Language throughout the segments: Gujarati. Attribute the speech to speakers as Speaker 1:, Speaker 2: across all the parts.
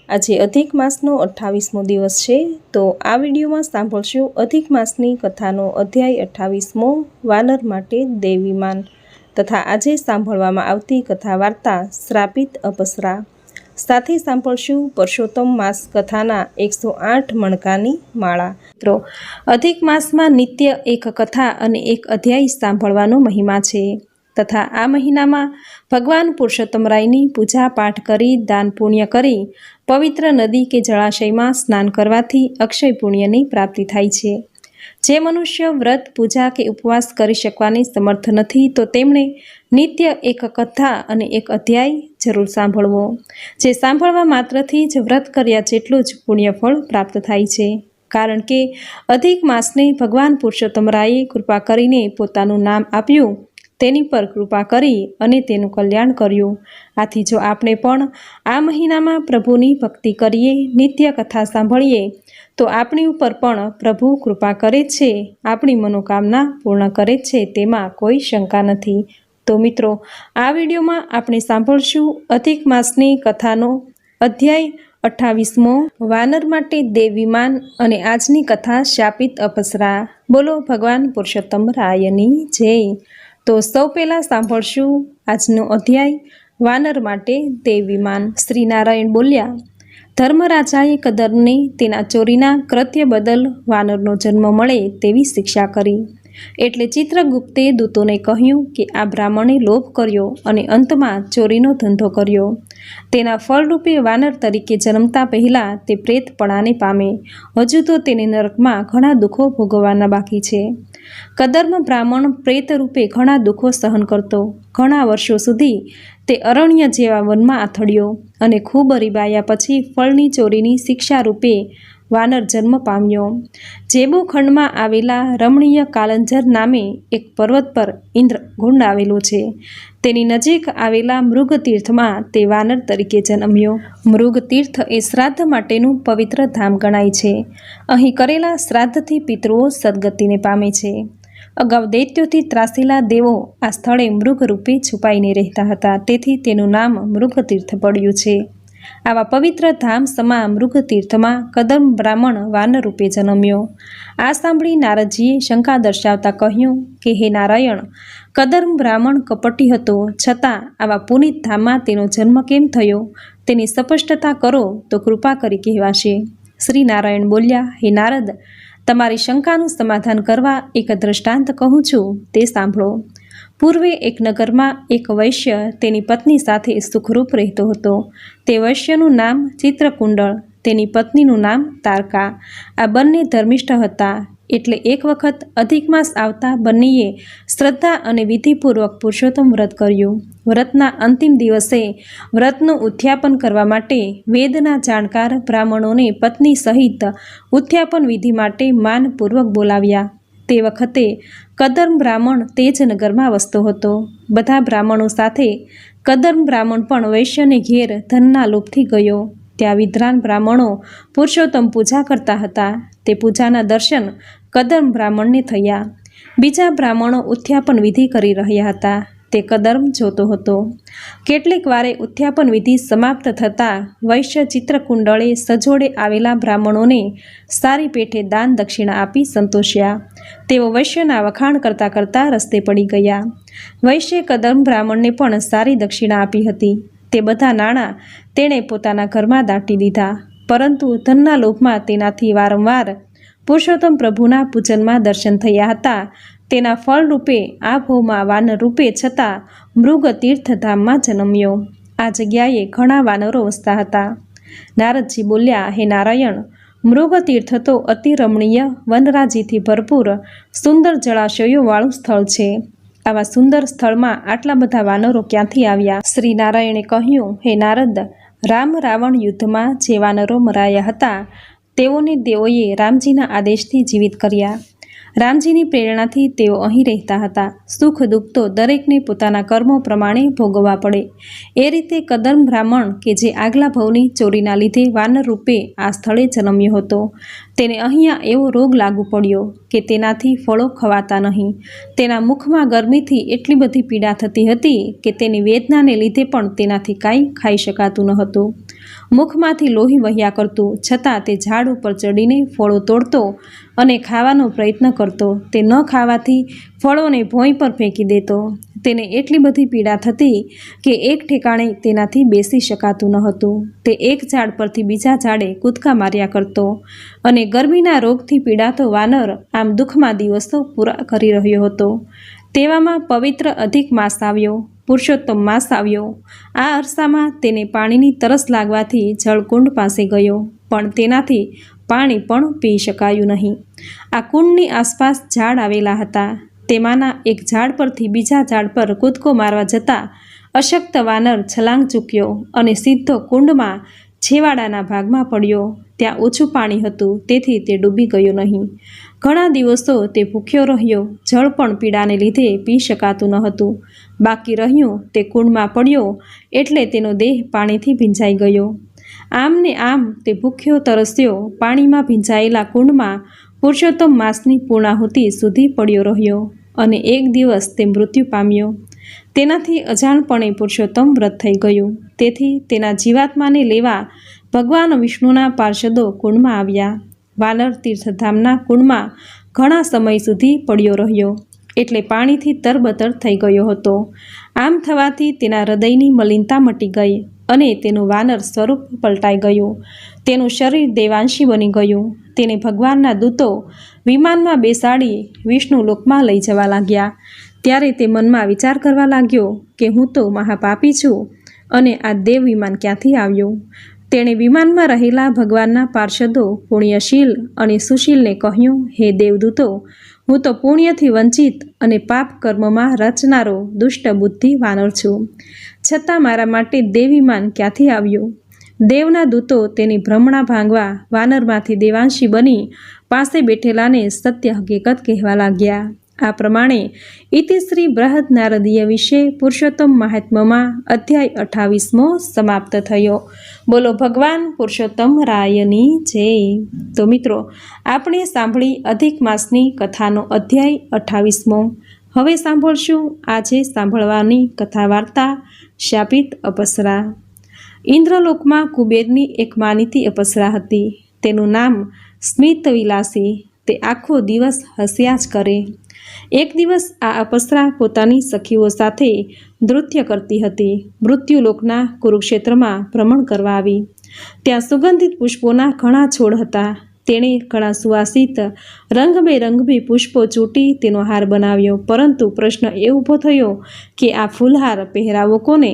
Speaker 1: આજે અધિક માસનો 28મો દિવસ છે। તો આ વિડીયોમાં સાંભળશું અધિક માસની કથાનો અધ્યાય 28મો વાનર માટે દેવીમાન તથા આજે સાંભળવામાં આવતી કથા વાર્તા શ્રાપિત અપસરા। સાથે સાંભળશું પુરુષોત્તમ માસ કથાના 108 મણકાની માળા। મિત્રો, અધિક માસમાં નિત્ય એક કથા અને એક અધ્યાય સાંભળવાનો મહિમા છે તથા આ મહિનામાં ભગવાન પુરુષોત્તમરાયની પૂજા પાઠ કરી દાન પુણ્ય કરી પવિત્ર નદી કે જળાશયમાં સ્નાન કરવાથી અક્ષય પુણ્યની પ્રાપ્તિ થાય છે। જે મનુષ્ય વ્રત પૂજા કે ઉપવાસ કરી શકવાની સમર્થ નથી તો તેમણે નિત્ય એક કથા અને એક અધ્યાય જરૂર સાંભળવો। જે સાંભળવા માત્રથી જ વ્રત કર્યા જેટલું જ પુણ્યફળ પ્રાપ્ત થાય છે। કારણ કે અધિક માસને ભગવાન પુરુષોત્તમરાયે કૃપા કરીને પોતાનું નામ આપ્યું, તેની પર કૃપા કરી અને તેનું કલ્યાણ કર્યું। આથી જો આપણે પણ આ મહિનામાં પ્રભુની ભક્તિ કરીએ, નિત્ય કથા સાંભળીએ તો આપણી ઉપર પણ પ્રભુ કૃપા કરે છે, આપણી મનોકામના પૂર્ણ કરે છે, તેમાં કોઈ શંકા નથી। તો મિત્રો, આ વિડીયોમાં આપણે સાંભળશું અધિક માસની કથાનો અધ્યાય 28મો વાનર માટે દેવીમાન અને આજની કથા શાપિત અપસરા। બોલો ભગવાન પુરુષોત્તમ રાયની જય। તો સૌ પહેલાં સાંભળશું આજનો અધ્યાય વાનર માટે દેવીમાન। શ્રી નારાયણ બોલ્યા, ધર્મરાજાએ કદરને તેના ચોરીના કૃત્ય બદલ વાનરનો જન્મ મળે તેવી શિક્ષા કરી। એટલે ચિત્રગુપ્તે દૂતોને કહ્યું કે આ બ્રાહ્મણે લોભ કર્યો અને અંતમાં ચોરીનો ધંધો કર્યો। તેના ફળરૂપે વાનર તરીકે જન્મતા પહેલાં તે પ્રેતપણાને પામે। હજુ તો તેને નરકમાં ઘણા દુઃખો ભોગવવાના બાકી છે। કદર્મ બ્રાહ્મણ પ્રેત રૂપે ઘણા દુઃખો સહન કરતો ઘણા વર્ષો સુધી તે અરણ્ય જેવા વનમાં આથડ્યો અને ખૂબ રીબાયા પછી ફળની ચોરીની શિક્ષા રૂપે વાનર જન્મ પામ્યો। જેબુ ખંડમાં આવેલા રમણીય કાલંજર નામે એક પર્વત પર ઇન્દ્ર કુંડ આવેલો છે। તેની નજીક આવેલા મૃગતીર્થમાં તે વાનર તરીકે જન્મ્યો। મૃગતીર્થ એ શ્રાદ્ધ માટેનું પવિત્ર ધામ ગણાય છે। અહીં કરેલા શ્રાદ્ધથી પિતૃઓ સદગતિને પામે છે। અગાઉ દૈત્યોથી ત્રાસેલા દેવો આ સ્થળે મૃગ રૂપે છુપાઈને રહેતા હતા, તેથી તેનું નામ મૃગતીર્થ પડ્યું છે। આવા પવિત્ર ધામ સમા મૃગતીર્થમાં કદર્મ બ્રાહ્મણ વાનર રૂપે જન્મ્યો। આ સાંભળી નારદજીએ શંકા દર્શાવતા કહ્યું કે હે નારાયણ, કદર્મ બ્રાહ્મણ કપટી હતો, છતાં આવા પુનિત ધામમાં તેનો જન્મ કેમ થયો તેની સ્પષ્ટતા કરો તો કૃપા કરી કહેવાશે। શ્રી નારાયણ બોલ્યા, હે નારદ, તમારી શંકાનું સમાધાન કરવા એક દ્રષ્ટાંત કહું છું, તે સાંભળો। પૂર્વે એક નગરમાં એક વૈશ્ય તેની પત્ની સાથે સુખરૂપ રહેતો હતો। તે વૈશ્યનું નામ ચિત્રકુંડળ, તેની પત્નીનું નામ તારકા। આ બંને ધર્મિષ્ઠ હતા। એટલે એક વખત અધિક માસ આવતા બંનેએ શ્રદ્ધા અને વિધિપૂર્વક પુરુષોત્તમ વ્રત કર્યું। વ્રતના અંતિમ દિવસે વ્રતનું ઉદ્યાપન કરવા માટે વેદના જાણકાર બ્રાહ્મણોને પત્ની સહિત ઉદ્યાપન વિધિ માટે માનપૂર્વક બોલાવ્યા। તે વખતે કદર્મ બ્રાહ્મણ તે જ નગરમાં વસતો હતો। બધા બ્રાહ્મણો સાથે કદર્મ બ્રાહ્મણ પણ વૈશ્યને ઘેર ધનના લોભથી ગયો। ત્યાં વિદ્વાન બ્રાહ્મણો પુરુષોત્તમ પૂજા કરતા હતા। તે પૂજાના દર્શન કદર્મ બ્રાહ્મણને થયા। બીજા બ્રાહ્મણો ઉત્થાપન વિધિ કરી રહ્યા હતા, તે કદર્મ જોતો હતો। કેટલીક વારે ઉત્થાપન વિધિ સમાપ્ત થતાં વૈશ્ય ચિત્રકુંડળે સજોડે આવેલા બ્રાહ્મણોને સારી પેઠે દાન દક્ષિણા આપી સંતોષ્યા। તેઓ વૈશ્યના વખાણ કરતાં કરતાં રસ્તે પડી ગયા। વૈશ્યે કદર્મ બ્રાહ્મણને પણ સારી દક્ષિણા આપી હતી। તે બધા નાણાં તેણે પોતાના ઘરમાં દાટી દીધા, પરંતુ ધનના લોભમાં તેનાથી વારંવાર પુરુષોત્તમ પ્રભુના પૂજનમાં દર્શન થયા હતા। તેના ફળ રૂપે આ ભવમાં વાનર રૂપે છતાં મૃગ તીર્થધામમાં જન્મ્યો। આ જગ્યાએ ઘણા વાનરો વસતા હતા। નારદજી બોલ્યા, હે નારાયણ, મૃગ તીર્થ તો અતિ રમણીય વનરાજીથી ભરપૂર સુંદર જળાશયો વાળું સ્થળ છે। આવા સુંદર સ્થળમાં આટલા બધા વાનરો ક્યાંથી આવ્યા? શ્રી નારાયણે કહ્યું, હે નારદ, રામ રાવણ યુદ્ધમાં જે વાનરો મરાયા હતા તેઓને દેવોએ રામજીના આદેશથી જીવિત કર્યા। રામજીની પ્રેરણાથી તેઓ અહીં રહેતા હતા। સુખ દુઃખ તો દરેકને પોતાના કર્મો પ્રમાણે ભોગવવા પડે। એ રીતે કદર્મ બ્રાહ્મણ કે જે આગલા ભવની ચોરીના લીધે વાનર રૂપે આ સ્થળે જન્મ્યો હતો, તેને અહીંયા એવો રોગ લાગુ પડ્યો કે તેનાથી ફળો ખવાતા નહીં। તેના મુખમાં ગરમીથી એટલી બધી પીડા થતી હતી કે તેની વેદનાને લીધે પણ તેનાથી કાંઈ ખાઈ શકાતું ન હતું। મુખમાંથી લોહી વહ્યા કરતું, છતાં તે ઝાડ ઉપર ચડીને ફળો તોડતો અને ખાવાનો પ્રયત્ન કરતો. તે ન ખાવાથી ફળોને ભોંય પર ફેંકી દેતો. તેને એટલી બધી પીડા થતી કે એક ઠેકાણે તેનાથી બેસી શકાતું ન હતું. તે એક ઝાડ પરથી બીજા ઝાડે કૂદકા માર્યા કરતો અને ગરમીના રોગથી પીડાતો વાનર આમ દુઃખમાં દિવસો પૂરા કરી રહ્યો હતો. તેવામાં પવિત્ર અધિક માસ આવ્યો, પુરુષોત્તમ માસ આવ્યો. આ અરસામાં તેને પાણીની તરસ લાગવાથી જળકુંડ પાસે ગયો, પણ તેનાથી પાણી પણ પી શકાયું નહીં. આ કુંડની આસપાસ ઝાડ આવેલા હતા. તેમાંના એક ઝાડ પરથી બીજા ઝાડ પર કૂદકો મારવા જતાં અશક્ત વાનર છલાંગ ચૂક્યો અને સીધો કુંડમાં છેવાડાના ભાગમાં પડ્યો. ત્યાં ઓછું પાણી હતું, તેથી તે ડૂબી ગયો નહીં. ઘણા દિવસો તે ભૂખ્યો રહ્યો. જળ પણ પીડાને લીધે પી શકાતું ન હતું. બાકી રહ્યું તે કુંડમાં પડ્યો એટલે તેનો દેહ પાણીથી ભીંજાઈ ગયો. આમ ને આમ તે ભૂખ્યો તરસ્યો પાણીમાં ભીંજાયેલા કુંડમાં પુરુષોત્તમ માસની પૂર્ણાહુતિ સુધી પડ્યો રહ્યો અને એક દિવસ તે મૃત્યુ પામ્યો. તેનાથી અજાણપણે પુરુષોત્તમ વ્રત થઈ ગયું. તેથી તેના જીવાત્માને લેવા ભગવાન વિષ્ણુના પાર્ષદો કુંડમાં આવ્યા. વાનર તીર્થધામના કુંડમાં ઘણા સમય સુધી પડ્યો રહ્યો, એટલે પાણીથી તરબતર થઈ ગયો હતો. આમ થવાથી તેના હૃદયની મલિનતા મટી ગઈ અને તેનું વાનર સ્વરૂપ પલટાઈ ગયું. તેનું શરીર દેવાંશી બની ગયું. તેને ભગવાનના દૂતો વિમાનમાં બેસાડી વિષ્ણુ લોકમાં લઈ જવા લાગ્યા. ત્યારે તે મનમાં વિચાર કરવા લાગ્યો કે હું તો મહાપાપી છું અને આ દેવ વિમાન ક્યાંથી આવ્યું. તેણે વિમાનમાં રહેલા ભગવાનના પાર્ષદો પુણ્યશીલ અને સુશીલને કહ્યું, હે દેવદૂતો, હું તો પુણ્યથી વંચિત અને પાપ કર્મમાં રચનારો દુષ્ટ બુદ્ધિ વાનર છું, છતાં મારા માટે દેવ વિમાન ક્યાંથી આવ્યું. દેવના દૂતો તેની ભ્રમણા ભાંગવા વાનરમાંથી દેવાંશી બની પાસે બેઠેલાને સત્ય હકીકત કહેવા લાગ્યા. આ પ્રમાણે ઇતિશ્રી બૃહદ નારદીય વિશે પુરુષોત્તમ મહાત્મ્યમાં અધ્યાય 28મો સમાપ્ત થયો. બોલો ભગવાન પુરુષોત્તમ રાયની જય. તો મિત્રો, આપણે સાંભળી અધિક માસની કથાનો અધ્યાય 28મો. હવે સાંભળશું આજે સાંભળવાની કથા વાર્તા શાપિત અપ્સરા. ઇન્દ્રલોકમાં કુબેરની એક માનીતી અપ્સરા હતી. તેનું નામ સ્મિત વિલાસી. તે આખો દિવસ હસ્યા જ કરે. એક દિવસ આ અપ્સરા પોતાની સખીઓ સાથે નૃત્ય કરતી હતી. મૃત્યુલોકના કુરુક્ષેત્રમાં ભ્રમણ કરવા આવી. ત્યાં સુગંધિત પુષ્પોના ઘણા છોડ હતા. તેણે ઘણા સુવાસિત રંગબેરંગી પુષ્પો ચૂંટી તેનો હાર બનાવ્યો. પરંતુ પ્રશ્ન એ ઊભો થયો કે આ ફૂલહાર પહેરાવો કોને?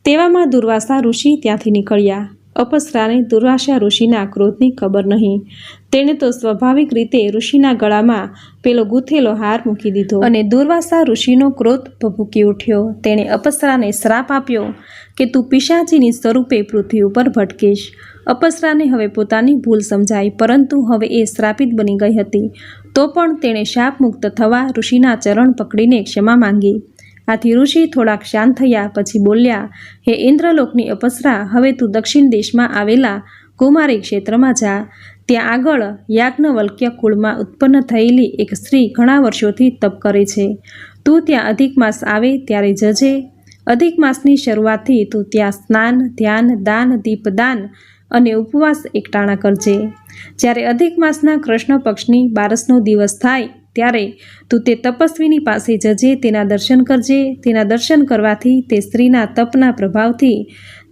Speaker 1: તેવામાં દુર્વાસા ઋષિ ત્યાંથી નીકળ્યા. અપ્સરાને દુર્વાસા ઋષિના ક્રોધની ખબર નહીં. તેણે તો સ્વાભાવિક રીતે ઋષિના ગળામાં પેલો ગૂંથેલો હાર મૂકી દીધો અને દુર્વાસા ઋષિનો ક્રોધ ભભૂકી ઉઠ્યો. તેણે અપ્સરાને શ્રાપ આપ્યો કે તું પિશાચીની સ્વરૂપે પૃથ્વી ઉપર ભટકીશ. અપ્સરાને હવે પોતાની ભૂલ સમજાઈ, પરંતુ હવે એ શ્રાપિત બની ગઈ હતી. તો પણ તેણે શાપ મુક્ત થવા ઋષિના ચરણ પકડીને ક્ષમા માંગી. આથી ઋષિ થોડાક શાંત થયા પછી બોલ્યા, હે ઇન્દ્રલોકની અપ્સરા, હવે તું દક્ષિણ દેશમાં આવેલા કુમારી ક્ષેત્રમાં જા. ત્યાં આગળ યાજ્ઞવલ્ક્ય કુળમાં ઉત્પન્ન થયેલી એક સ્ત્રી ઘણા વર્ષોથી તપ કરે છે. તું ત્યાં અધિક માસ આવે ત્યારે જજે. અધિક માસની શરૂઆતથી તું ત્યાં સ્નાન, ધ્યાન, દાન, દીપદાન અને ઉપવાસ એકટાણા કરજે. જ્યારે અધિક માસના કૃષ્ણ પક્ષની 12નો દિવસ થાય ત્યારે તું તે તપસ્વીની પાસે જજે, તેના દર્શન કરજે. તેના દર્શન કરવાથી તે સ્ત્રીના તપના પ્રભાવથી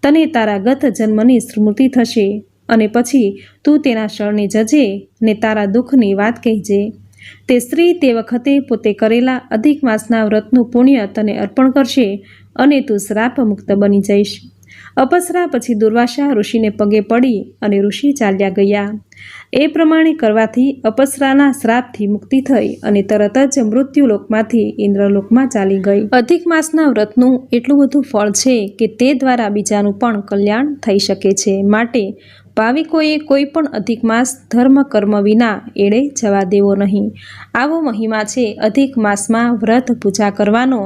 Speaker 1: તને તારા ગત જન્મની સ્મૃતિ થશે અને પછી તું તેના શરણે જજે ને તારા દુઃખની વાત કહેજે. તે સ્ત્રી તે વખતે પોતે કરેલા અધિક માસના વ્રતનું પુણ્ય તને અર્પણ કરશે અને તું શ્રાપ મુક્ત બની જઈશ. અપ્સરા પછી દુર્વાસા ઋષિને પગે પડી અને ઋષિ ચાલ્યા ગયા. એ પ્રમાણે કરવાથી અપ્સરાના શ્રાપથી મુક્તિ થઈ અને તરત જ મૃત્યુલોકમાંથી ઇન્દ્રલોકમાં ચાલી ગઈ. અધિક માસના વ્રતનું એટલું બધું ફળ છે કે તે દ્વારા બીજાનું પણ કલ્યાણ થઈ શકે છે. માટે ભાવિકોએ કોઈ પણ અધિક માસ ધર્મ કર્મ વિના એળે જવા દેવો નહીં. આવો મહિમા છે અધિક માસમાં વ્રત પૂજા કરવાનો,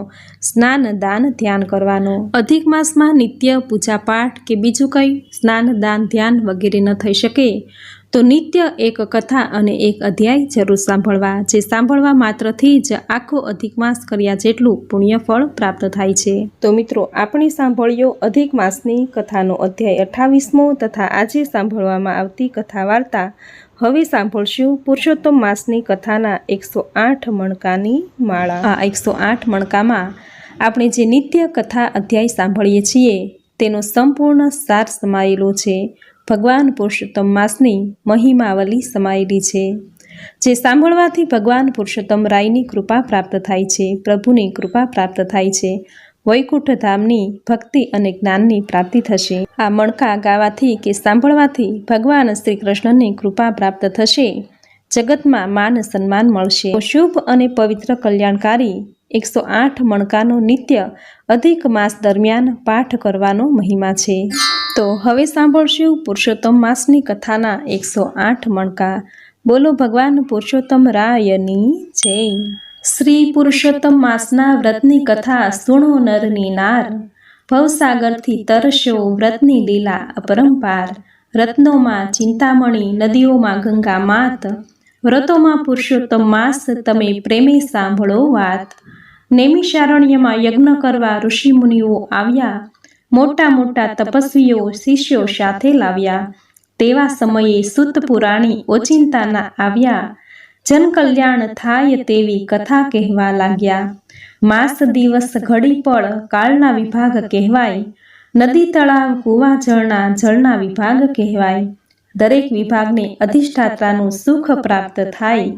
Speaker 1: સ્નાન, દાન, ધ્યાન કરવાનો. અધિક માસમાં નિત્ય પૂજા પાઠ કે બીજું કંઈ સ્નાન, દાન, ધ્યાન વગેરે ન થઈ શકે તો નિત્ય એક કથા અને એક અધ્યાય જરૂર સાંભળવા, જે સાંભળવા માત્રથી જ આખો અધિક માસ કર્યા જેટલું પુણ્યફળ પ્રાપ્ત થાય છે। તો મિત્રો, આપણે સાંભળ્યો અધિક માસની કથાનો અધ્યાય 28મો તથા આજે સાંભળવામાં આવતી કથા વાર્તા। હવે સાંભળશું પુરુષોત્તમ માસની કથાના 108 મણકાની માળા। આ 108 મણકામાં આપણે જે નિત્ય કથા અધ્યાય સાંભળીએ છીએ તેનો સંપૂર્ણ સાર સમાયેલો છે। ભગવાન પુરુષોત્તમ માસની મહિમાવલી સમાયેલી છે, જે સાંભળવાથી ભગવાન પુરુષોત્તમ રાયની કૃપા પ્રાપ્ત થાય છે, પ્રભુની કૃપા પ્રાપ્ત થાય છે, વૈકુંઠ ધામની ભક્તિ અને જ્ઞાનની પ્રાપ્તિ થશે। આ મણકા ગાવાથી કે સાંભળવાથી ભગવાન શ્રી કૃષ્ણની કૃપા પ્રાપ્ત થશે, જગતમાં માન સન્માન મળશે। શુભ અને પવિત્ર કલ્યાણકારી 108 મણકાનો નિત્ય અધિક માસ દરમિયાન પાઠ કરવાનો મહિમા છે। તો હવે સાંભળશું પુરુષોત્તમ માસની કથાના 108 મણકા। બોલો ભગવાન પુરુષોત્તમ રાયની જય। શ્રી પુરુષોત્તમ માસના વ્રતની કથા સુણો નરની નાર, ભવસાગરથી તરસ્યો વ્રતની લીલા અપરંપાર। રત્નોમાં ચિંતામણી, નદીઓમાં ગંગા માત, વ્રતોમાં પુરુષોત્તમ માસ તમે પ્રેમે સાંભળો વાત। નૈમિષારણ્યમાં યજ્ઞ કરવા ઋષિ મુનિઓ આવ્યા, મોટા મોટા તપસ્વીઓ શિષ્યો સાથે લાવ્યા। તેવા સમયે સુત પુરાણી ઓચિંતાના આવ્યા, જન કલ્યાણ થાય તેવી કથા કહેવા લાગ્યા। માસ દિવસ ઘડી પળ કાળના વિભાગ કહેવાય, નદી તળાવ કુવા જળના વિભાગ કહેવાય। દરેક વિભાગને અધિષ્ઠાત્રાનું સુખ પ્રાપ્ત થાય,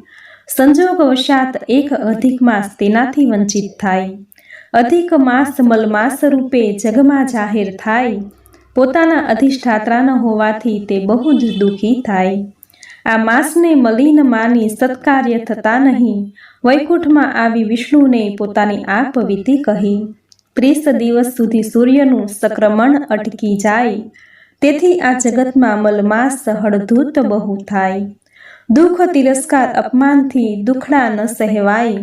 Speaker 1: સંજોગવશાત એક અધિક માસ તેનાથી વંચિત થાય। અધિક માસ મલમાસ રૂપે જગમાં જાહેર થાય, પોતાના અધિષ્ઠાત્રા ન હોવાથી તે બહુ જ દુઃખી થાય। આ માસને મલિન માની સત્કાર્ય થતા નહીં, વૈકુંઠમાં આવી વિષ્ણુને પોતાની આપ વીતી કહી। 30 દિવસ સુધી સૂર્યનું સંક્રમણ અટકી જાય, તેથી આ જગતમાં મલમાસ હળધૂત બહુ થાય। દુઃખ તિરસ્કાર અપમાનથી દુખડા ન સહેવાય,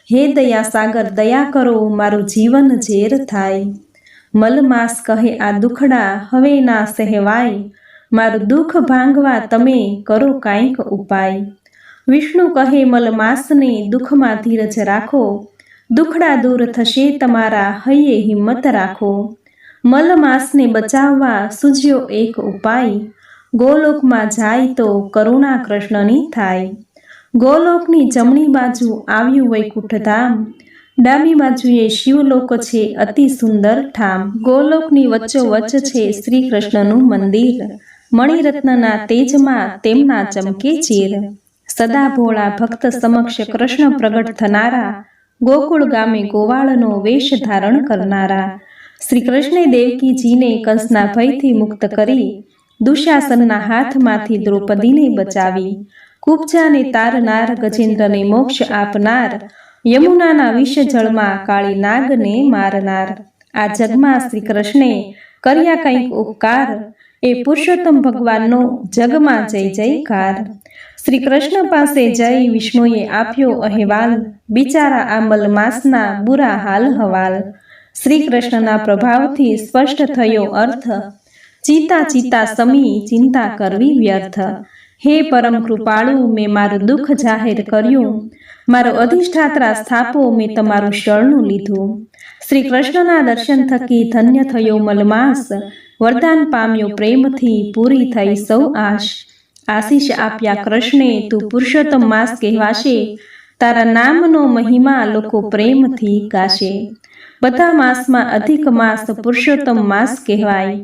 Speaker 1: હે દયા સાગર દયા કરો મારું જીવન ઝેર થાય। મલમાસ કહે આ દુખડા હવે ના સહેવાય, મારું દુઃખ ભાંગવા તમે કરો કાંઈક ઉપાય। વિષ્ણુ કહે મલમાસને દુઃખમાં ધીરજ રાખો, દુખડા દૂર થશે તમારા હૈયે હિંમત રાખો। મલમાસને બચાવવા સૂઝ્યો એક ઉપાય, ગોલોકમાં જાય તો કરુણા કૃષ્ણની થાય। ગોલોકની જમણી બાજુ આવ્યું વૈકુંઠ ધામ, ડાબી બાજુએ શિવલોક છે અતિ સુંદર ઠામ। ગોલોકની વચ્ચોવચ્ચ છે શ્રી કૃષ્ણનું મંદિર, મણિરત્નના તેજમાં તેમના ચમકે ચીર। સદા ભોળા ભક્ત સમક્ષ કૃષ્ણ પ્રગટ થનારા, ગોકુળ ગામે ગોવાળનો વેશ ધારણ કરનારા। શ્રી કૃષ્ણે દેવકીજીને કંસના ભયથી મુક્ત કરી, દુશાસનના હાથમાંથી દ્રૌપદીને બચાવી। કુબ્જાને તારનાર, ગજેન્દ્રને મોક્ષ આપનાર, યમુનાના વિષ જળમાં કાળી નાગને મારનાર। આ જગમાં શ્રી કૃષ્ણે કર્યા કંઈક ઉપકાર, એ પુરુષોત્તમ ભગવાનનો જગમાં જય જયકાર। શ્રી કૃષ્ણ પાસે જઈ વિષ્ણુએ આપ્યો અહેવાલ, બિચારા આ મલમાસના બુરા હાલ હવાલ। શ્રી કૃષ્ણના પ્રભાવથી સ્પષ્ટ થયો અર્થ, ચિતા ચિતા સમી ચિંતા કરવી વ્યર્થ। હે પરમ કૃપાળુ મેં મારું દુઃખ જાહેર કર્યું, મારો અધિષ્ઠાત્રા સ્થાપો મેં તમારું શરણું લીધું। શ્રી કૃષ્ણના દર્શન થકી ધન્ય થયો મલમાસ, વરદાન પામ્યો પ્રેમથી પૂરી થઈ સૌ આશ। આશીષ આપ્યા કૃષ્ણે તું પુરુષોત્તમ માસ કહેવાશે, તારા નામનો મહિમા લોકો પ્રેમથી ગાશે। બધા માસમાં અધિક માસ પુરુષોત્તમ માસ કહેવાય,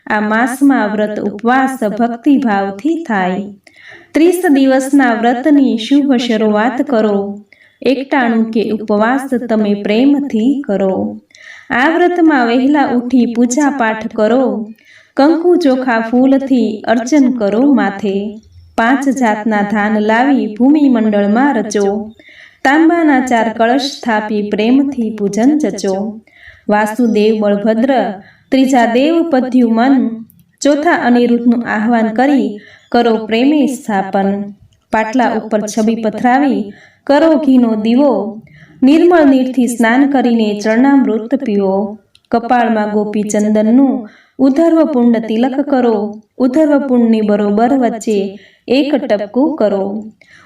Speaker 1: આ માસમાં વ્રત ઉપવાસ ભક્તિભાવથી થાય। 30 દિવસના વ્રતની શુભ શરૂઆત કરો, એકટાણું કે ઉપવાસ તમે પ્રેમથી કરો। આ વ્રતમાં વહેલા ઉઠી પૂજા પાઠ કરો, કંકુ ચોખા ફૂલથી અર્ચન કરો માથે। 5 જાતના ધાન લાવી ભૂમિ મંડળમાં રચો, તાંબાના 4 કળશ સ્થાપી પ્રેમથી પૂજન જચો। વાસુદેવ બળભદ્ર, ત્રીજા દેવ પદ્યુમન, ચોથા અનિરુદ્ધનું આહ્વાન કરી કરો પ્રેમે સ્થાપન। પાટલા ઉપર છબી પથરાવી કરો ઘીનો દીવો, નિર્મળ નીરથી સ્નાન કરીને ચરણામૃત પીવો। કપાળમાં ગોપી ચંદનનું ઉધર્વ પુંડ તિલક કરો, ઉધર્વ પુંડની બરોબર વચ્ચે એક ટપકું કરો.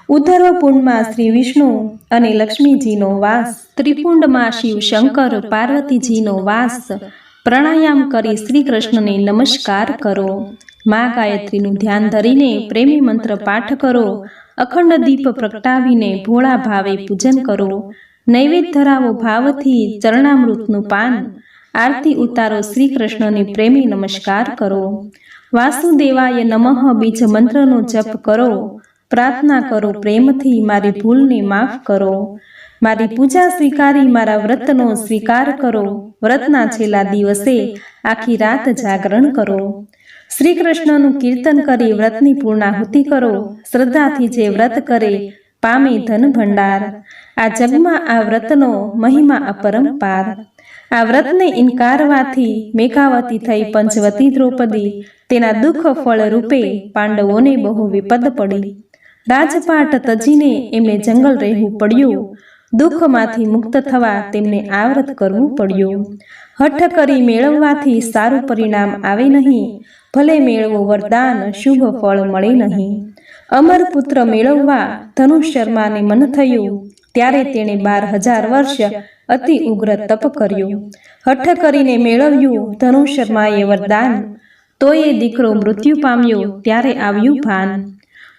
Speaker 1: ઉધર્વ પુંડમાં શ્રી વિષ્ણુ અને લક્ષ્મીજીનો વાસ, ત્રિપુંડમાં શિવ શંકર પાર્વતીજીનો વાસ. પ્રાણાયામ કરી શ્રી કૃષ્ણને નમસ્કાર કરો. મા ગાયત્રીનું ધ્યાન ધરીને પ્રેમી મંત્ર પાઠ કરો. અખંડ દીપ પ્રગટાવીને ભોળા ભાવે પૂજન કરો. નૈવેદ્ય ધરાવો ભાવથી ચરણામૃતનું પાન. આરતી ઉતારો શ્રી કૃષ્ણને પ્રેમી નમસ્કાર કરો. વાસુદેવાય નમઃ બીજ મંત્રનો જપ કરો. પ્રાર્થના કરો પ્રેમથી મારી ભૂલને માફ કરો. મારી પૂજા સ્વીકારી મારા વ્રતનો સ્વીકાર કરો. વ્રતના છેલ્લા દિવસે આખી રાત જાગરણ કરો. શ્રી કૃષ્ણનું કીર્તન કરી વ્રતની પૂર્ણાહુતિ કરો. શ્રદ્ધાથી જે વ્રત કરે પામે ધન ભંડાર. આ જગમાં આ વ્રતનો મહિમા અપરંપાર. આ વ્રતને ઇનકારવાથી મેઘાવતી થઈ પંચવતી દ્રૌપદી. તેના દુઃખ ફળ રૂપે પાંડવોને બહુ વિપદ પડી. રાજપાટ તજીને એમને જંગલ રહેવું પડ્યું. દુઃખમાંથી મુક્ત થવા તેમને આ વ્રત કરવું પડ્યું. હઠ કરી મેળવવાથી સારું પરિણામ આવે નહીં. ભલે મેળવો વરદાન શુભ ફળ મળે નહીં. અમર પુત્ર મેળવવા ધનુષ શર્માને મન થયું. ત્યારે તેણે 12,000 વર્ષ અતિ ઉગ્ર તપ કર્યું. હઠ કરીને મેળવ્યું ધનુષ શર્માએ વરદાન. તો એ દીકરો મૃત્યુ પામ્યો ત્યારે આવ્યું ભાન.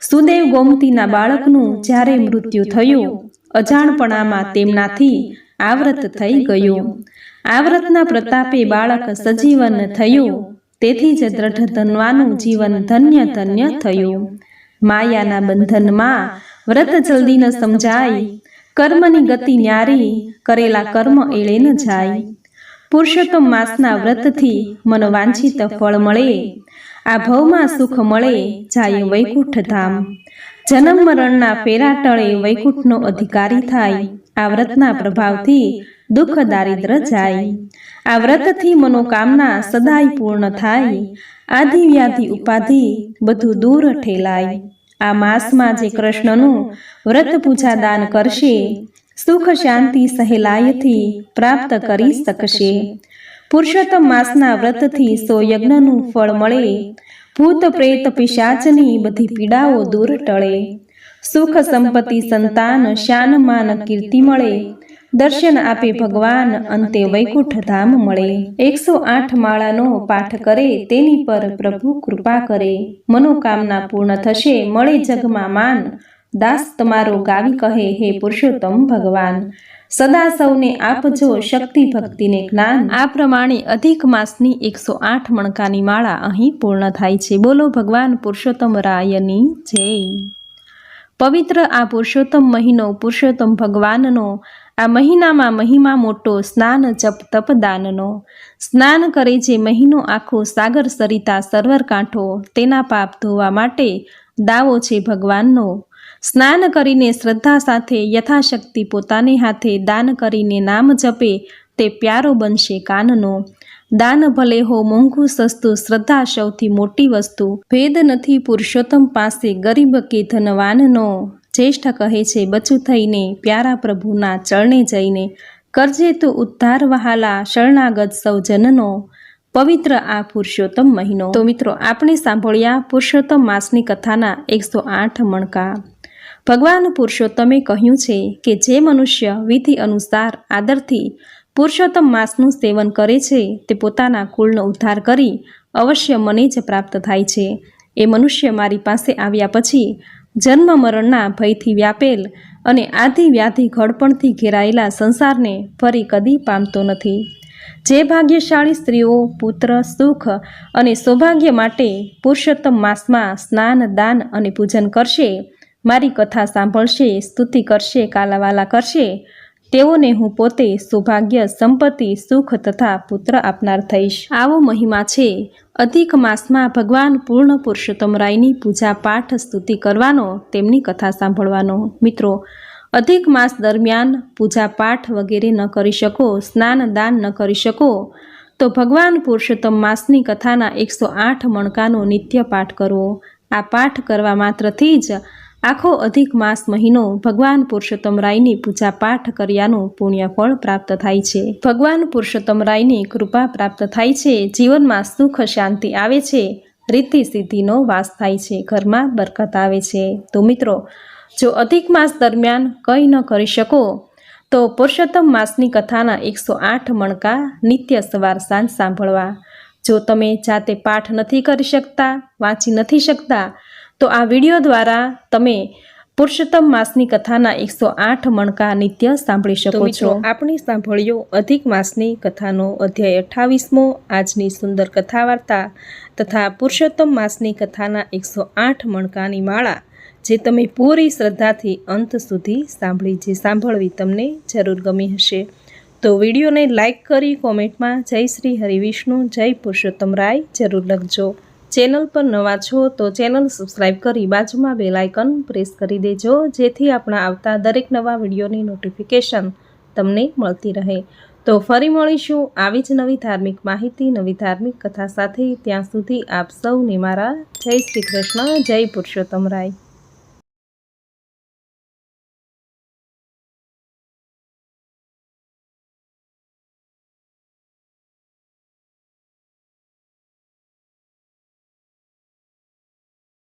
Speaker 1: સુદેવ ગોમતીના બાળકનું જ્યારે મૃત્યુ થયું, અજાણપણામાં તેમનાથી આ વ્રત થઈ ગયું. આ વ્રતના પ્રતાપે બાળક સજીવન થયું. તેથી જ દ્રઢ ધનવાનું જીવન ધન્ય ધન્ય થયું. માયાના બંધનમાં વ્રત જલ્દી ન સમજાય. કર્મની ગતિ ન્યારી, કરેલા કર્મ એળે ન જાય. પુરુષોત્તમ માસના વ્રતથી મનવાંછિત ફળ મળે. આ ભવમાં સુખ મળે, જાય વૈકુંઠ ધામ. જન્મ મરણના ફેરા ટળે વૈકુંઠનો અધિકારી થાય. આ વ્રતના પ્રભાવથી દુઃખ દારિદ્ર જાય. આ વ્રતથી મનોકામના સદાય પૂર્ણ થાય. આદિ વ્યાધિ ઉપાધિ બધું દૂર ઠેલાય. આ માસમાં જે કૃષ્ણનું વ્રત પૂજા દાન કરશે, સુખ શાંતિ સહેલાયથી પ્રાપ્ત કરી શકશે. પુરુષોત્તમ માસના વ્રતથી 100 યજ્ઞનું ફળ મળે. ભૂત પ્રેત પિશાચની બધી પીડાઓ દૂર ટળે. સુખ સંપત્તિ સંતાન શાન માન કીર્તિ મળે. દર્શન આપે ભગવાન, અંતે વૈકુંઠ ધામ મળે. 108 માળાનો પાઠ કરે, તેની પર પ્રભુ કૃપા કરે. મનોકામના પૂર્ણ થશે, મળે જગમાં માન. દાસ તમારો ગાવી કહે, હે પુરુષોત્તમ ભગવાન. સદા સૌને આપજો શક્તિ ભક્તિને જ્ઞાન. આ પ્રમાણે અધિક માસની 108 મણકાની માળા અહીં પૂર્ણ થાય છે. બોલો ભગવાન પુરુષોત્તમ રાયની જય. પવિત્ર આ પુરુષોત્તમ મહિનો પુરુષોત્તમ ભગવાનનો. આ મહિનામાં મહિમા મોટો, સ્નાન જપ તપ દાનનો. સ્નાન કરે જે મહિનો આખો, સાગર સરિતા સરોવર કાંઠો. તેના પાપ ધોવા માટે દાવો છે ભગવાનનો. સ્નાન કરીને શ્રદ્ધા સાથે યથાશક્તિ પોતાને હાથે દાન કરીને નામ જપે તે પ્યારો બનશે કાનનો. દાન ભલે હો મોંઘું સસ્તું, શ્રદ્ધા સૌથી મોટી વસ્તુ. ભેદ નથી પુરુષોત્તમ પાસે ગરીબ કે ધનવાનનો. જ્યેષ્ઠ કહે છે બચું થઈને પ્યારા પ્રભુના ચરણે જઈને. કરજે તું ઉદ્ધાર વહાલા શરણાગત સૌ જનનો. પવિત્ર આ પુરુષોત્તમ મહિનો. તો મિત્રો આપણે સાંભળ્યા પુરુષોત્તમ માસની કથાના 108 મણકા. ભગવાન પુરુષોત્તમે કહ્યું છે કે જે મનુષ્ય વિધિ અનુસાર આદરથી પુરુષોત્તમ માસનું સેવન કરે છે તે પોતાના કુળનો ઉદ્ધાર કરી અવશ્ય મને જ પ્રાપ્ત થાય છે. એ મનુષ્ય મારી પાસે આવ્યા પછી જન્મ મરણના ભયથી વ્યાપેલ અને આદિ વ્યાધિ ઘડપણથી ઘેરાયેલા સંસારને ફરી કદી પામતો નથી. જે ભાગ્યશાળી સ્ત્રીઓ પુત્ર સુખ અને સૌભાગ્ય માટે પુરુષોત્તમ માસમાં સ્નાન દાન અને પૂજન કરશે, મારી કથા સાંભળશે, સ્તુતિ કરશે, કાલાવાલા કરશે, તેઓને હું પોતે સૌભાગ્ય સંપત્તિ સુખ તથા પુત્ર આપનાર થઈશ. આવો મહિમા છે અધિક માસમાં ભગવાન પૂર્ણ પુરુષોત્તમ રાયની પૂજા પાઠ સ્તુતિ કરવાનો, તેમની કથા સાંભળવાનો. મિત્રો અધિક માસ દરમિયાન પૂજા પાઠ વગેરે ન કરી શકો, સ્નાન દાન ન કરી શકો, તો ભગવાન પુરુષોત્તમ માસની કથાના 108 મણકાનો નિત્ય પાઠ કરવો. આ પાઠ કરવા માત્રથી જ આખો અધિક માસ મહિનો ભગવાન પુરુષોત્તમ રાયની પૂજા પાઠ કર્યાનું પુણ્ય ફળ પ્રાપ્ત થાય છે। ભગવાન પુરુષોત્તમ રાયની કૃપા પ્રાપ્ત થાય છે। જીવનમાં સુખ શાંતિ આવે છે। રીતિ સિદ્ધિનો વાસ થાય છે। ઘરમાં બરકત આવે છે। તો મિત્રો, જો અધિક માસ દરમિયાન કંઈ ન કરી શકો તો પુરુષોત્તમ માસની કથાના 108 મણકા નિત્ય સવાર સાંજ સાંભળવા। જો તમે જાતે પાઠ નથી કરી શકતા, વાંચી નથી શકતા, તો આ વિડીયો દ્વારા તમે પુરુષોત્તમ માસની કથાના 108 મણકા નિત્ય સાંભળી શકો છો। આપણે સાંભળ્યો અધિક માસની કથાનો અધ્યાય 28મો, આજની સુંદર કથા વાર્તા તથા પુરુષોત્તમ માસની કથાના 108 મણકાની માળા, જે તમે પૂરી શ્રદ્ધાથી અંત સુધી સાંભળી, જે સાંભળવી તમને જરૂર ગમી હશે। તો વિડીયોને લાઈક કરી કોમેન્ટમાં જય શ્રી હરિવિષ્ણુ, જય પુરુષોત્તમ રાય જરૂર લખજો। ચેનલ પર નવા છો તો ચેનલ સબસ્ક્રાઈબ કરી બાજુમાં બેલ આઇકન પ્રેસ કરી દેજો, જેથી આપણા આવતા દરેક નવા વિડીયોની નોટિફિકેશન તમને મળતી રહે। તો ફરી મળીશું આવી જ નવી ધાર્મિક માહિતી, નવી ધાર્મિક કથા સાથે। ત્યાં સુધી આપ સૌને મારા જય શ્રી કૃષ્ણ, જય પુરુષોત્તમ રાય।